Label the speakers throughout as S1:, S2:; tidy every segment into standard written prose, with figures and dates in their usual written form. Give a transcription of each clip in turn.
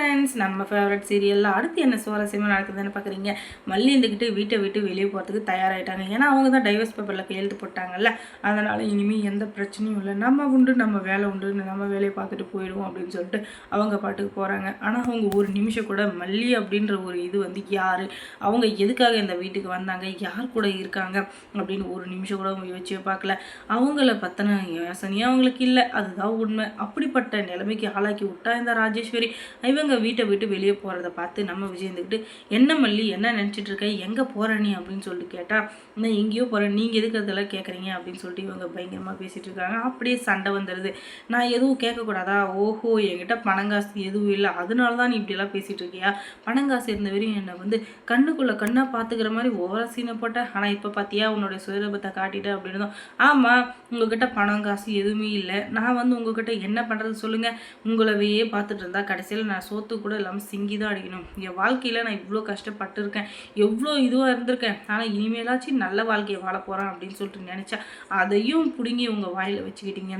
S1: Friends, நம்ம favourite சீரியலில் அடுத்து என்ன சுவாரஸ்யமாக நடக்குதுன்னு பார்க்குறீங்க. மல்லி இருந்துக்கிட்டு வீட்டை விட்டு வெளியே போகிறதுக்கு தயாராகிட்டாங்க. ஏன்னா அவங்க தான் டைவர்ஸ் பேப்பரில் கையெழுத்து போட்டாங்கல்ல. அதனால் இனிமேல் எந்த பிரச்சனையும் இல்லை, நம்ம உண்டு நம்ம வேலை உண்டு, நம்ம வேலையை பார்த்துட்டு போயிடுவோம் அப்படின்னு சொல்லிட்டு அவங்க பாட்டுக்கு போகிறாங்க. ஆனால் அவங்க ஒரு நிமிஷம் கூட மல்லி அப்படின்ற ஒரு இது வந்து யார், அவங்க எதுக்காக இந்த வீட்டுக்கு வந்தாங்க, யார் கூட இருக்காங்க அப்படின்னு ஒரு நிமிஷம் கூட அவங்க யோசிச்சு பார்க்கல. அவங்கள பற்றின யோசனையே அவங்களுக்கு இல்லை, அதுதான் உண்மை. அப்படிப்பட்ட நிலைமைக்கு ஆளாக்கி விட்டா இந்த ராஜேஸ்வரி. இவங்க வீட்டை விட்டு வெளியே போகிறத பார்த்து நம்ம விஜய் இருந்துக்கிட்டு, என்ன மல்லி என்ன நினச்சிட்டு இருக்க, எங்கே போகிற நீ அப்படின்னு சொல்லிட்டு கேட்டால், நான் எங்கேயோ போகிறேன், நீங்கள் எதுக்கு அதெல்லாம் கேட்குறீங்க அப்படின்னு சொல்லிட்டு இவங்க பயங்கரமாக பேசிகிட்டு இருக்காங்க. அப்படியே சண்டை வந்துடுது. நான் எதுவும் கேட்கக்கூடாதா, ஓஹோ என்கிட்ட பணங்காசு எதுவும் இல்லை, அதனால தான் நீ இப்படியெல்லாம் பேசிகிட்டு இருக்கியா, பணங்காசு இருந்த வரையும் என்னை வந்து கண்ணுக்குள்ளே கண்ணாக பார்த்துக்கிற மாதிரி ஓவரா சீனை போட்டேன், ஆனால் இப்போ பார்த்தியா உன்னோட சுயரூபத்தை காட்டிட்டேன் அப்படின்னு. ஆமாம், உங்ககிட்ட பணம் காசு எதுவுமே இல்லை, நான் வந்து உங்ககிட்ட என்ன பண்ணுறது சொல்லுங்கள், உங்களவையே பார்த்துட்டு இருந்தா கடைசியில் நான் சோத்து கூட இல்லாமல் சிங்கி தான் அடிக்கணும். என் வாழ்க்கையில் நான் இவ்வளோ கஷ்டப்பட்டுருக்கேன், எவ்வளோ இதுவாக இருந்திருக்கேன், ஆனால் இனிமேலாச்சும் நல்ல வாழ்க்கையை வாழ போகிறேன் அப்படின்னு சொல்லிட்டு நினச்சா அதையும் பிடுங்கி உங்கள் வாயில் வச்சுக்கிட்டீங்க.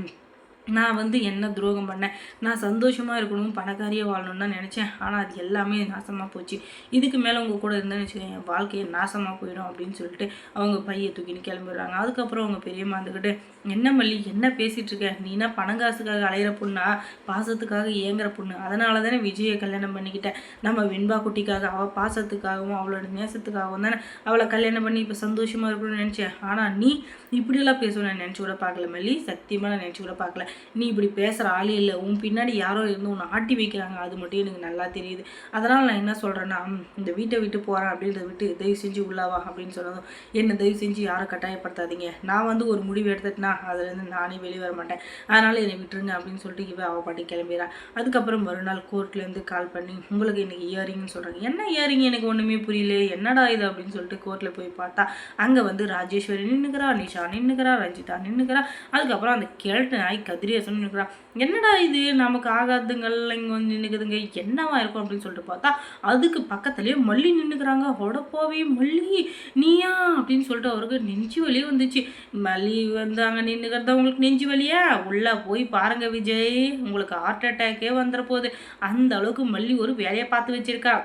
S1: நான் வந்து என்ன துரோகம் பண்ணேன், நான் சந்தோஷமாக இருக்கணும் பணக்காரியாக வாழணும்னு தான் நினச்சேன், ஆனால் அது எல்லாமே நாசமாக போச்சு. இதுக்கு மேலே உங்கள் கூட இருந்தேன்னு வச்சுக்கோங்க, என் வாழ்க்கையை நாசமாக போயிடும் அப்படின்னு சொல்லிட்டு அவங்க பையை தூக்கின்னு கிளம்பிடுறாங்க. அதுக்கப்புறம் அவங்க பெரியம்மா வந்துக்கிட்டு, என்ன மல்லி என்ன பேசிகிட்டு இருக்க, நீனா பணங்காசுக்காக அலையிற பொண்ணா, பாசத்துக்காக ஏங்குற பொண்ணு, அதனால தானே விஜயை கல்யாணம் பண்ணிக்கிட்டேன், நம்ம வெண்பா குட்டிக்காக அவள் பாசத்துக்காகவும் அவளோட நேசத்துக்காகவும் தானே அவளை கல்யாணம் பண்ணி இப்போ சந்தோஷமாக இருக்கணும்னு நினச்சேன், ஆனால் நீ இப்படியெல்லாம் பேசணும் நான் நினச்சி கூட பார்க்கல மல்லி, சத்தியமாக நான் நினச்சி கூட பார்க்கல. நீ இப்படி பேசுகிற ஆளே இல்லை, உன் பின்னாடி யாரோ இருந்து உன்னை ஆட்டி வைக்கிறாங்க, அது மட்டும் எனக்கு நல்லா தெரியுது. அதனால் நான் என்ன சொல்கிறேன்னா, இந்த வீட்டை விட்டு போகிறேன் அப்படின்றத விட்டு தயவு செஞ்சு உள்ளாவா அப்படின்னு சொன்னதும், என்னை தயவு செஞ்சு யாரும் கட்டாயப்படுத்தாதீங்க, நான் வந்து ஒரு முடிவு எடுத்துட்டுனா அதுலேருந்து நானே வெளியே வர மாட்டேன், அதனால் என்னை விட்டுருங்க அப்படின்னு சொல்லிட்டு இவ அவள் பாட்டி கிளம்பிடுறான். அதுக்கப்புறம் மறுநாள் கோர்ட்லேருந்து கால் பண்ணி, உங்களுக்கு இன்றைக்கி இயரிங்னு சொல்கிறாங்க. என்ன இயரிங் எனக்கு ஒன்றுமே புரியல, என்னடா இது அப்படின்னு சொல்லிட்டு கோர்ட்டில் போய் பார்த்தா அங்கே வந்து ராஜேஸ்வரி நின்றுக்கிறா, நிஷா நின்றுக்கிறா, ரஞ்சிதா நின்றுக்கிறா, அதுக்கப்புறம் அந்த கேள்ட்டு நாய் கதிரியசன் நின்றுக்கிறா. என்னடா இது நமக்கு ஆகாதுங்கள் இங்கே வந்து நின்றுக்குதுங்க, என்னவா இருக்கும் அப்படின்னு சொல்லிட்டு பார்த்தா அதுக்கு பக்கத்துலேயே மல்லி நின்றுக்கிறாங்க. உடப்பாவே மல்லி நீயா அப்படின்னு சொல்லிட்டு அவருக்கு நெஞ்சு வலியே வந்துச்சு. மல்லி வந்து அங்கே நின்றுக்கிறதா உங்களுக்கு நெஞ்சு வலியா, உள்ளே போய் பாருங்க விஜய், உங்களுக்கு ஹார்ட் அட்டாக்கே வந்துட போகுது, அந்த அளவுக்கு மல்லி ஒரு வேலையை பார்த்து வச்சிருக்கா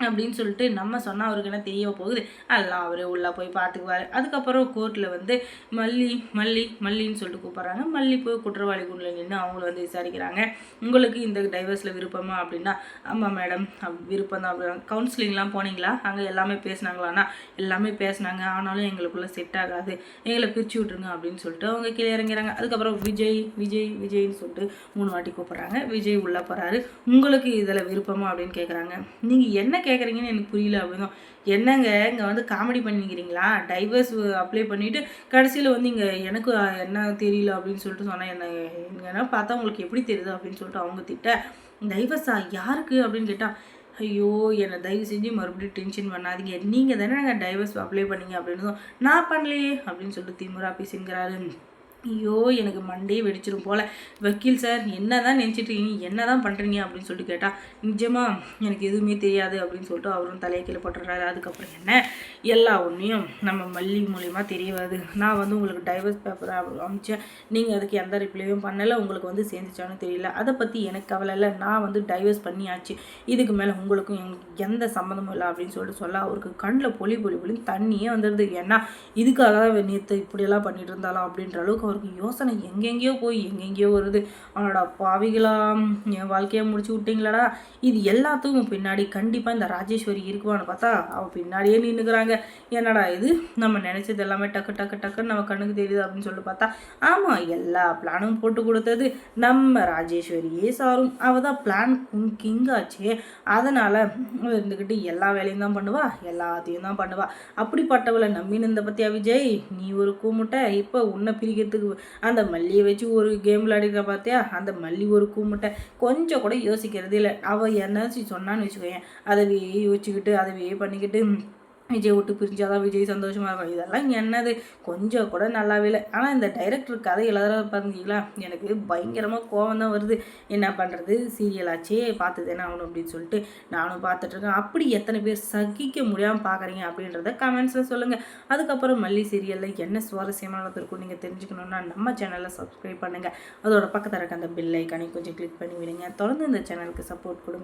S1: அப்படின்னு சொல்லிட்டு நம்ம சொன்னால் அவருக்கு என்ன தெரிய போகுது, எல்லாம் அவர் உள்ளே போய் பார்த்துக்குவார். அதுக்கப்புறம் கோர்ட்டில் வந்து மல்லி மல்லி மல்லின்னு சொல்லிட்டு கூப்பிட்றாங்க. மல்லி போய் குற்றவாளி குண்டில் நின்று அவங்கள வந்து விசாரிக்கிறாங்க. உங்களுக்கு இந்த டைவர்ஸில் விருப்பமா அப்படின்னா, ஆமாம் மேடம் விருப்பம் தான் அப்படின்னா, கவுன்சிலிங்லாம் போனீங்களா, அங்கே எல்லாமே பேசினாங்களான்னா எல்லாமே பேசினாங்க, ஆனாலும் எங்களுக்குள்ளே செட் ஆகாது, எங்களை பிரித்து விட்ருங்க அப்படின்னு சொல்லிட்டு அவங்க கீழே இறங்கிறாங்க. அதுக்கப்புறம் விஜய் விஜய் விஜய்ன்னு சொல்லிட்டு 3 வாட்டி கூப்பிட்றாங்க. விஜய் உள்ளே போகிறாரு. உங்களுக்கு இதில் விருப்பமா அப்படின்னு கேட்குறாங்க. நீங்கள் என்ன கேட்குறீங்கன்னு எனக்கு புரியல அப்படின்னா, என்னங்க இங்கே வந்து காமெடி பண்ணிக்கிறீங்களா, டைவர்ஸ் அப்ளை பண்ணிவிட்டு கடைசியில் வந்து இங்கே எனக்கு என்ன தெரியல அப்படின்னு சொல்லிட்டு சொன்னேன், என்ன பார்த்தா உங்களுக்கு எப்படி தெரியுது அப்படின்னு சொல்லிட்டு அவங்க திட்ட, டைவர்ஸா யாருக்கு அப்படின்னு கேட்டால், ஐயோ என்னை தயவு செஞ்சு மறுபடியும் டென்ஷன் பண்ணாதீங்க, நீங்கள் தானே நாங்கள் டைவர்ஸ் அப்ளை பண்ணீங்க அப்படின்னு, நான் பண்ணலையே அப்படின்னு சொல்லிட்டு திமுறா பேசுங்கிறாரு. ஐயோ எனக்கு மண்டே வெடிச்சிடும் போல், வக்கீல் சார் என்ன தான் நினச்சிட்டு இருக்கீங்க, என்ன தான் பண்ணுறீங்க அப்படின்னு சொல்லிட்டு கேட்டால், நிஜமாக எனக்கு எதுவுமே தெரியாது அப்படின்னு சொல்லிட்டு அவரும் தலையை கீழே போட்டுறாரு. அதுக்கப்புறம் என்ன எல்லா உண்மையும் நம்ம மல்லி மூலிமா தெரிய வருது. நான் வந்து உங்களுக்கு டைவர்ஸ் பேப்பர் அனுப்பிச்சேன், நீங்கள் அதுக்கு எந்த ரிப்ளையும் பண்ணலை, உங்களுக்கு வந்து சேர்ந்துச்சானு தெரியல, அதை பற்றி எனக்கு கவலை இல்லை, நான் வந்து டைவர்ஸ் பண்ணியாச்சு, இதுக்கு மேலே உங்களுக்கும் எங்களுக்கு எந்த சம்மந்தமும் இல்லை அப்படின்னு சொல்லிட்டு சொல்ல அவருக்கு கண்ணில் பொலி தண்ணியே வந்துடுது. ஏன்னா இதுக்காக தான் நேற்று இப்படியெல்லாம் பண்ணிட்டு இருந்தாலும் அப்படின்ற அளவுக்கு அவருக்கு யோசனை எங்கெங்கேயோ போய் எங்கெங்கேயோ வருது. அவனோட பாவிகளாம் என் வாழ்க்கையை முடிச்சு விட்டீங்களாடா, இது எல்லாத்துக்கும் பின்னாடி கண்டிப்பாக இந்த ராஜேஸ்வரி இருக்குவான்னு பார்த்தா அவள் பின்னாடியே நின்றுக்கிறாங்க. என்னடா இது நம்ம நினச்சது எல்லாமே டக்கு டக்கு டக்குன்னு நம்ம கண்ணுக்கு தெரியுது அப்படின்னு சொல்லிட்டு பார்த்தா, ஆமாம் எல்லா பிளானும் போட்டு கொடுத்தது நம்ம ராஜேஸ்வரியே சாரும், அவள் தான் பிளான் கிங்காச்சே, அதனால் இருந்துக்கிட்டு எல்லா வேலையும் தான் பண்ணுவா, எல்லாத்தையும் தான் பண்ணுவா. அப்படிப்பட்டவளை நம்பின்னு இந்த பற்றியா விஜய், நீ ஒரு கூமுட்டை, இப்போ உன்னை பிரிக்கிறதுக்கு அந்த மல்லியை வச்சு ஒரு கேம் விளையாடிக்கிற பார்த்தியா, அந்த மல்லி ஒரு கூமுட்டை, கொஞ்சம் கூட யோசிக்கிறது இல்லை. அவள் என்னாச்சும் சொன்னான்னு வச்சுக்கோங்க, அதவே யோசிச்சுக்கிட்டு அதவே பண்ணிக்கிட்டு விஜய் விட்டு பிரிஞ்சாதான் விஜய் சந்தோஷமாக இருக்கும். இதெல்லாம் என்னது கொஞ்சம் கூட நல்லாவே இல்லை. ஆனால் இந்த டைரக்டர் கதை எழுதுற பார்த்தீங்களா, எனக்கு பயங்கரமாக கோவம் தான் வருது. என்ன பண்ணுறது, சீரியலாச்சே பார்த்து தானே ஆகணும் அப்படின்னு சொல்லிட்டு நானும் பார்த்துட்ருக்கேன். அப்படி எத்தனை பேர் சகிக்க முடியாமல் பார்க்குறீங்க அப்படின்றத கமெண்ட்ஸில் சொல்லுங்கள். அதுக்கப்புறம் மல்லி சீரியலில் என்ன சுவாரஸ்யமானது இருக்கும் நீங்கள் தெரிஞ்சுக்கணுன்னா நம்ம சேனலை சப்ஸ்கிரைப் பண்ணுங்கள். அதோட பக்கத்தில் இருக்க அந்த பெல் ஐக்கானை கொஞ்சம் கிளிக் பண்ணி விடுங்க. தொடர்ந்து இந்த சேனலுக்கு சப்போர்ட் கொடுங்க.